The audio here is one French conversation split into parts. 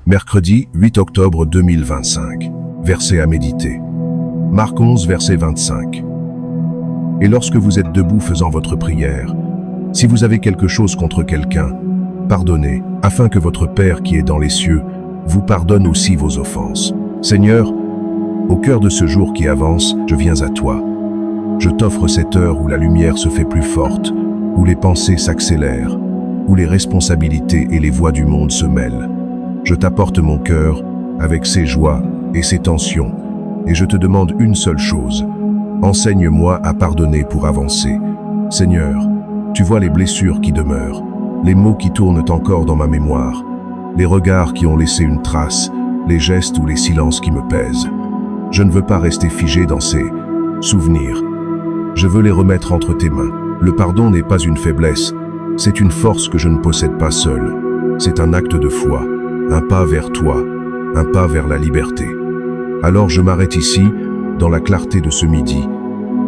Mercredi 8 octobre 2025. Verset à méditer. Marc 11, verset 25. Et lorsque vous êtes debout faisant votre prière, si vous avez quelque chose contre quelqu'un, pardonnez, afin que votre Père qui est dans les cieux vous pardonne aussi vos offenses. Seigneur, au cœur de ce jour qui avance, je viens à toi. Je t'offre cette heure où la lumière se fait plus forte, où les pensées s'accélèrent, où les responsabilités et les voix du monde se mêlent. Je t'apporte mon cœur, avec ses joies et ses tensions, et je te demande une seule chose. Enseigne-moi à pardonner pour avancer. Seigneur, tu vois les blessures qui demeurent, les mots qui tournent encore dans ma mémoire, les regards qui ont laissé une trace, les gestes ou les silences qui me pèsent. Je ne veux pas rester figé dans ces souvenirs. Je veux les remettre entre tes mains. Le pardon n'est pas une faiblesse, c'est une force que je ne possède pas seul. C'est un acte de foi, un pas vers toi, un pas vers la liberté. Alors je m'arrête ici, dans la clarté de ce midi,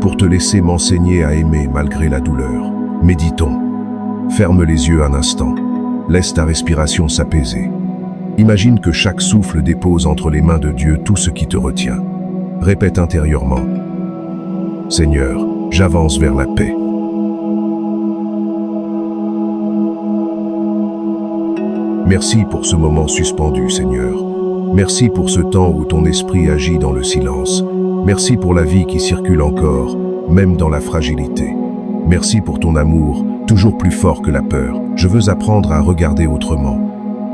pour te laisser m'enseigner à aimer malgré la douleur. Méditons. Ferme les yeux un instant. Laisse ta respiration s'apaiser. Imagine que chaque souffle dépose entre les mains de Dieu tout ce qui te retient. Répète intérieurement. Seigneur, j'avance vers la paix. Merci pour ce moment suspendu, Seigneur. Merci pour ce temps où ton esprit agit dans le silence. Merci pour la vie qui circule encore, même dans la fragilité. Merci pour ton amour, toujours plus fort que la peur. Je veux apprendre à regarder autrement,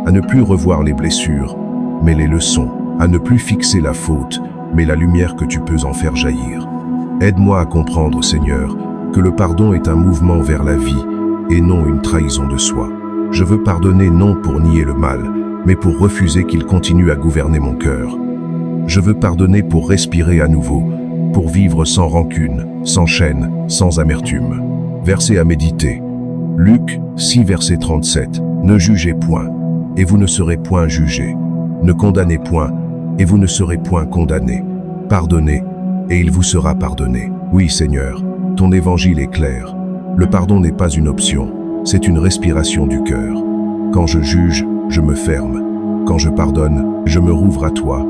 à ne plus revoir les blessures, mais les leçons, à ne plus fixer la faute, mais la lumière que tu peux en faire jaillir. Aide-moi à comprendre, Seigneur, que le pardon est un mouvement vers la vie et non une trahison de soi. Je veux pardonner non pour nier le mal, mais pour refuser qu'il continue à gouverner mon cœur. Je veux pardonner pour respirer à nouveau, pour vivre sans rancune, sans chaîne, sans amertume. Verset à méditer. Luc 6, verset 37. Ne jugez point, et vous ne serez point jugés. Ne condamnez point, et vous ne serez point condamnés. Pardonnez, et il vous sera pardonné. Oui, Seigneur, ton évangile est clair. Le pardon n'est pas une option, c'est une respiration du cœur. Quand je juge, je me ferme. Quand je pardonne, je me rouvre à toi.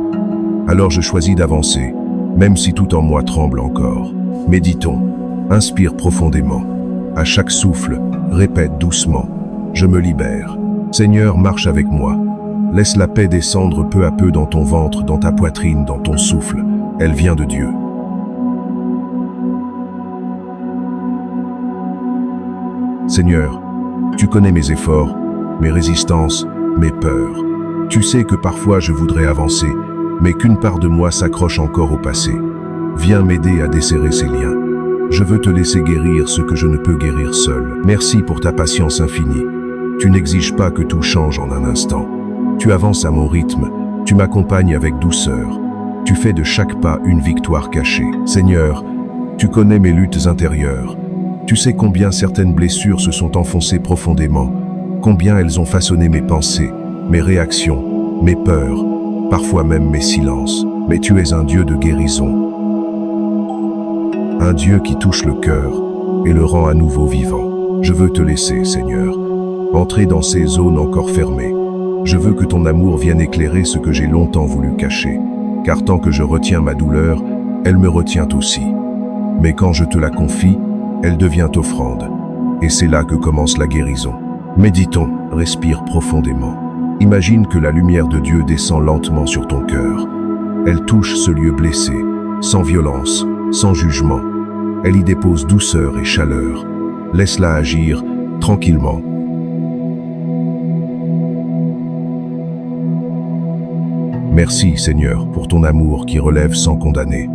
Alors je choisis d'avancer, même si tout en moi tremble encore. Méditons. Inspire profondément. À chaque souffle, répète doucement. Je me libère. Seigneur, marche avec moi. Laisse la paix descendre peu à peu dans ton ventre, dans ta poitrine, dans ton souffle. Elle vient de Dieu. Seigneur, tu connais mes efforts, mes résistances, mes peurs. Tu sais que parfois je voudrais avancer, mais qu'une part de moi s'accroche encore au passé. Viens m'aider à desserrer ces liens. Je veux te laisser guérir ce que je ne peux guérir seul. Merci pour ta patience infinie. Tu n'exiges pas que tout change en un instant. Tu avances à mon rythme, tu m'accompagnes avec douceur. Tu fais de chaque pas une victoire cachée. Seigneur, tu connais mes luttes intérieures. Tu sais combien certaines blessures se sont enfoncées profondément, combien elles ont façonné mes pensées, mes réactions, mes peurs, parfois même mes silences. Mais tu es un Dieu de guérison. Un Dieu qui touche le cœur et le rend à nouveau vivant. Je veux te laisser, Seigneur, entrer dans ces zones encore fermées. Je veux que ton amour vienne éclairer ce que j'ai longtemps voulu cacher, car tant que je retiens ma douleur, elle me retient aussi. Mais quand je te la confie, elle devient offrande. Et c'est là que commence la guérison. Méditons, respire profondément. Imagine que la lumière de Dieu descend lentement sur ton cœur. Elle touche ce lieu blessé, sans violence, sans jugement. Elle y dépose douceur et chaleur. Laisse-la agir tranquillement. Merci, Seigneur, pour ton amour qui relève sans condamner.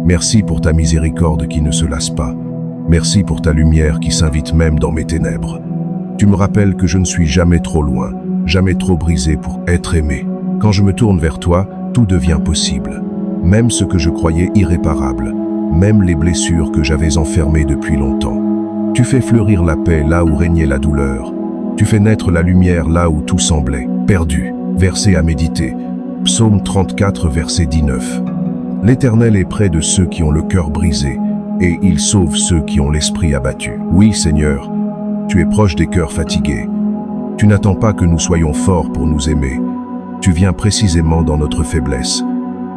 Merci pour ta miséricorde qui ne se lasse pas. Merci pour ta lumière qui s'invite même dans mes ténèbres. Tu me rappelles que je ne suis jamais trop loin, jamais trop brisé pour être aimé. Quand je me tourne vers toi, tout devient possible. Même ce que je croyais irréparable, même les blessures que j'avais enfermées depuis longtemps. Tu fais fleurir la paix là où régnait la douleur. Tu fais naître la lumière là où tout semblait perdu. Verset à méditer. Psaume 34, verset 19. L'Éternel est près de ceux qui ont le cœur brisé, et il sauve ceux qui ont l'esprit abattu. Oui, Seigneur, tu es proche des cœurs fatigués. Tu n'attends pas que nous soyons forts pour nous aimer. Tu viens précisément dans notre faiblesse.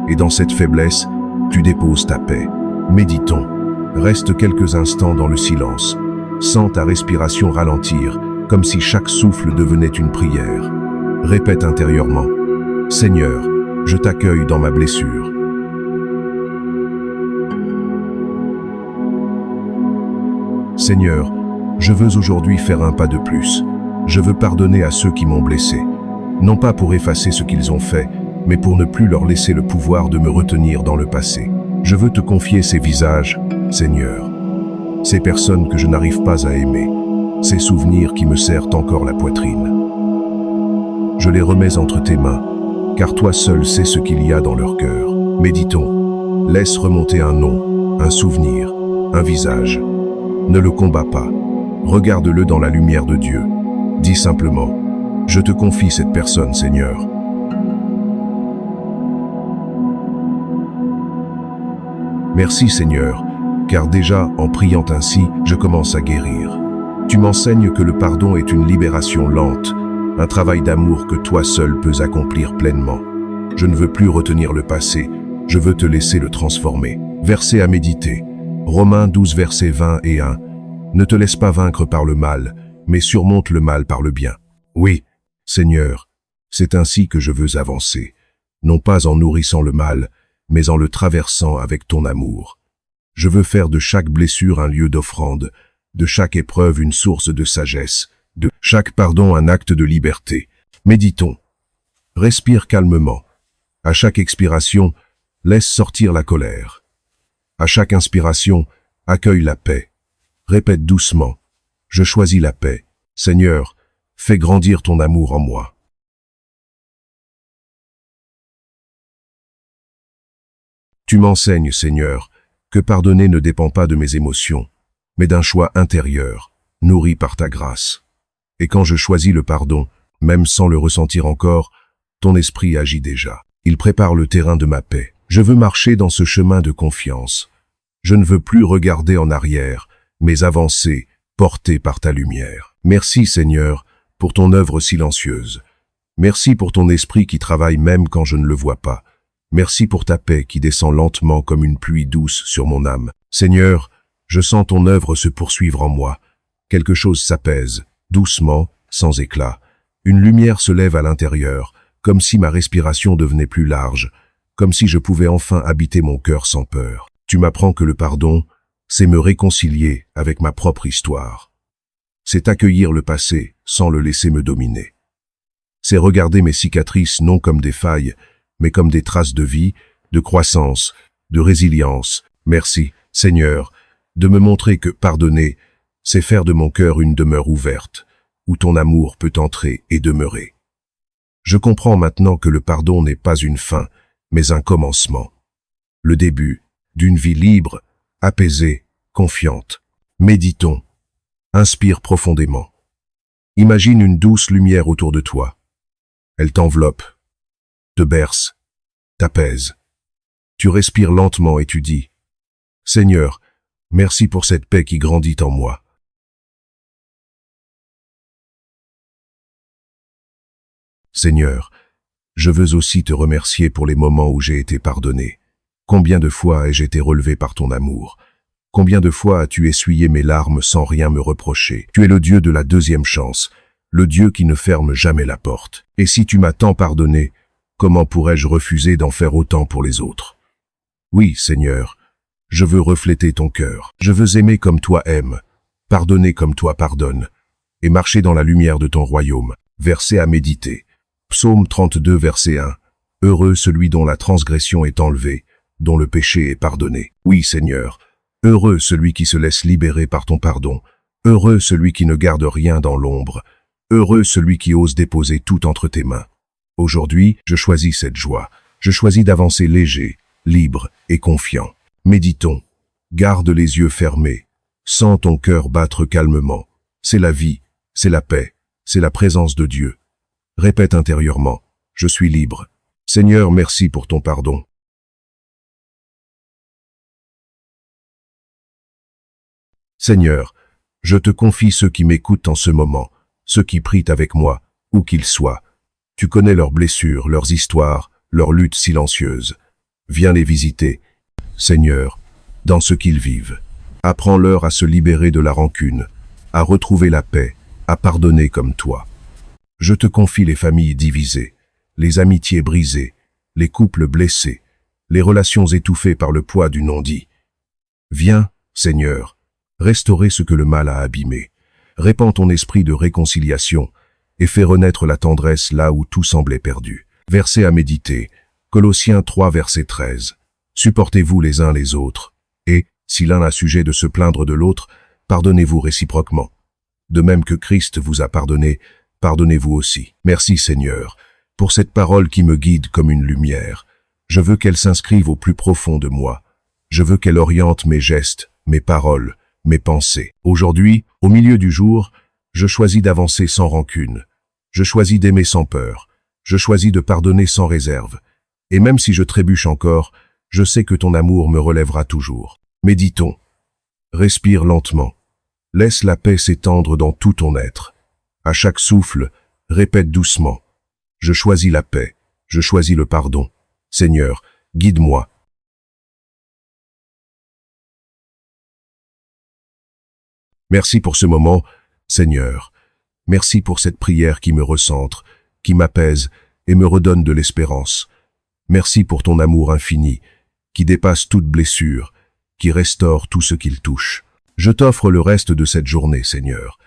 Et dans cette faiblesse, tu déposes ta paix. Méditons. Reste quelques instants dans le silence. Sens ta respiration ralentir, comme si chaque souffle devenait une prière. Répète intérieurement. Seigneur, je t'accueille dans ma blessure. Seigneur, je veux aujourd'hui faire un pas de plus. Je veux pardonner à ceux qui m'ont blessé. Non pas pour effacer ce qu'ils ont fait, mais pour ne plus leur laisser le pouvoir de me retenir dans le passé. Je veux te confier ces visages, Seigneur. Ces personnes que je n'arrive pas à aimer. Ces souvenirs qui me serrent encore la poitrine. Je les remets entre tes mains, car toi seul sais ce qu'il y a dans leur cœur. Méditons. Laisse remonter un nom, un souvenir, un visage. Ne le combats pas. Regarde-le dans la lumière de Dieu. Dis simplement, « Je te confie cette personne, Seigneur. » Merci, Seigneur, car déjà, en priant ainsi, je commence à guérir. Tu m'enseignes que le pardon est une libération lente, un travail d'amour que toi seul peux accomplir pleinement. Je ne veux plus retenir le passé, je veux te laisser le transformer. Verset à méditer. Romains 12, versets 20 et 1. Ne te laisse pas vaincre par le mal, mais surmonte le mal par le bien. Oui, Seigneur, c'est ainsi que je veux avancer, non pas en nourrissant le mal, mais en le traversant avec ton amour. Je veux faire de chaque blessure un lieu d'offrande, de chaque épreuve une source de sagesse, de chaque pardon un acte de liberté. Méditons. Respire calmement. À chaque expiration, laisse sortir la colère. À chaque inspiration, accueille la paix. Répète doucement. Je choisis la paix. Seigneur, fais grandir ton amour en moi. Tu m'enseignes, Seigneur, que pardonner ne dépend pas de mes émotions, mais d'un choix intérieur, nourri par ta grâce. Et quand je choisis le pardon, même sans le ressentir encore, ton esprit agit déjà. Il prépare le terrain de ma paix. Je veux marcher dans ce chemin de confiance. Je ne veux plus regarder en arrière, mais avancer, porté par ta lumière. Merci, Seigneur, pour ton œuvre silencieuse. Merci pour ton esprit qui travaille même quand je ne le vois pas. Merci pour ta paix qui descend lentement comme une pluie douce sur mon âme. Seigneur, je sens ton œuvre se poursuivre en moi. Quelque chose s'apaise, doucement, sans éclat. Une lumière se lève à l'intérieur, comme si ma respiration devenait plus large, comme si je pouvais enfin habiter mon cœur sans peur. Tu m'apprends que le pardon, c'est me réconcilier avec ma propre histoire. C'est accueillir le passé sans le laisser me dominer. C'est regarder mes cicatrices non comme des failles, mais comme des traces de vie, de croissance, de résilience. Merci, Seigneur, de me montrer que pardonner, c'est faire de mon cœur une demeure ouverte, où ton amour peut entrer et demeurer. Je comprends maintenant que le pardon n'est pas une fin, mais un commencement. Le début d'une vie libre, apaisée, confiante. Méditons. Inspire profondément. Imagine une douce lumière autour de toi. Elle t'enveloppe, te berce, t'apaise. Tu respires lentement et tu dis « Seigneur, merci pour cette paix qui grandit en moi. » Seigneur, je veux aussi te remercier pour les moments où j'ai été pardonné. Combien de fois ai-je été relevé par ton amour? Combien de fois as-tu essuyé mes larmes sans rien me reprocher? Tu es le Dieu de la deuxième chance, le Dieu qui ne ferme jamais la porte. Et si tu m'as tant pardonné, comment pourrais-je refuser d'en faire autant pour les autres? Oui, Seigneur, je veux refléter ton cœur. Je veux aimer comme toi aimes, pardonner comme toi pardonnes, et marcher dans la lumière de ton royaume. Verset à méditer. Psaume 32, verset 1. Heureux celui dont la transgression est enlevée, dont le péché est pardonné. Oui, Seigneur, heureux celui qui se laisse libérer par ton pardon. Heureux celui qui ne garde rien dans l'ombre. Heureux celui qui ose déposer tout entre tes mains. Aujourd'hui, je choisis cette joie. Je choisis d'avancer léger, libre et confiant. Méditons. Garde les yeux fermés. Sens ton cœur battre calmement. C'est la vie, c'est la paix, c'est la présence de Dieu. Répète intérieurement. Je suis libre. Seigneur, merci pour ton pardon. Seigneur, je te confie ceux qui m'écoutent en ce moment, ceux qui prient avec moi, où qu'ils soient. Tu connais leurs blessures, leurs histoires, leurs luttes silencieuses. Viens les visiter, Seigneur, dans ce qu'ils vivent. Apprends-leur à se libérer de la rancune, à retrouver la paix, à pardonner comme toi. Je te confie les familles divisées, les amitiés brisées, les couples blessés, les relations étouffées par le poids du non-dit. Viens, Seigneur, restaurer ce que le mal a abîmé. Répands ton esprit de réconciliation et fais renaître la tendresse là où tout semblait perdu. Verset à méditer, Colossiens 3, verset 13. Supportez-vous les uns les autres, et, si l'un a sujet de se plaindre de l'autre, pardonnez-vous réciproquement. De même que Christ vous a pardonné, pardonnez-vous aussi. Merci Seigneur, pour cette parole qui me guide comme une lumière. Je veux qu'elle s'inscrive au plus profond de moi. Je veux qu'elle oriente mes gestes, mes paroles, mes pensées. Aujourd'hui, au milieu du jour, je choisis d'avancer sans rancune. Je choisis d'aimer sans peur. Je choisis de pardonner sans réserve. Et même si je trébuche encore, je sais que ton amour me relèvera toujours. Méditons. Respire lentement. Laisse la paix s'étendre dans tout ton être. À chaque souffle, répète doucement. Je choisis la paix. Je choisis le pardon. Seigneur, guide-moi. Merci pour ce moment, Seigneur. Merci pour cette prière qui me recentre, qui m'apaise et me redonne de l'espérance. Merci pour ton amour infini, qui dépasse toute blessure, qui restaure tout ce qu'il touche. Je t'offre le reste de cette journée, Seigneur.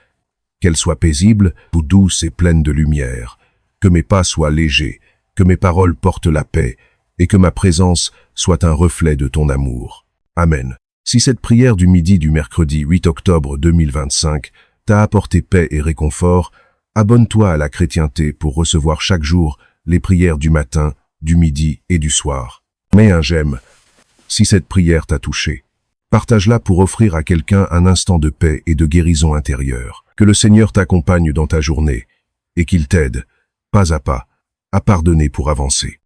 Qu'elle soit paisible ou douce et pleine de lumière, que mes pas soient légers, que mes paroles portent la paix, et que ma présence soit un reflet de ton amour. Amen. Si cette prière du midi du mercredi 8 octobre 2025 t'a apporté paix et réconfort, abonne-toi à la chrétienté pour recevoir chaque jour les prières du matin, du midi et du soir. Mets un j'aime si cette prière t'a touché. Partage-la pour offrir à quelqu'un un instant de paix et de guérison intérieure. Que le Seigneur t'accompagne dans ta journée et qu'il t'aide, pas à pas, à pardonner pour avancer.